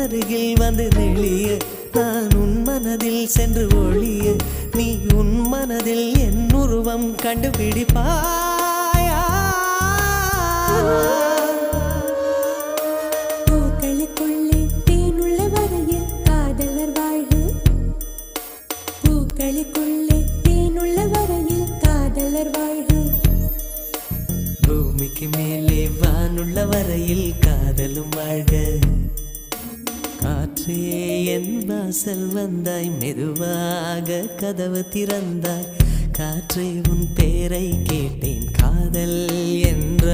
அருகில் வந்து நெளிய நான் உன் மனதில் சென்று ஒளிய நீ உன் மனதில் என் உருவம் கண்டுபிடிப்பாயா பூக்களுக்குள்ளே தேனுள்ள வரையில் காதலர் வாழ்வு பூக்களுக்குள்ளே தேனுள்ள வரையில் காதலர் வாழ்வு பூமிக்கு மேலே வானுள்ள வரையில் காதலும் வாழ்க காற்றே என் வாசல் வந்தாய் மெதுவாக கதவு திறந்தாய் காற்றே உன் பேரை கேட்டேன் காதல் என்ற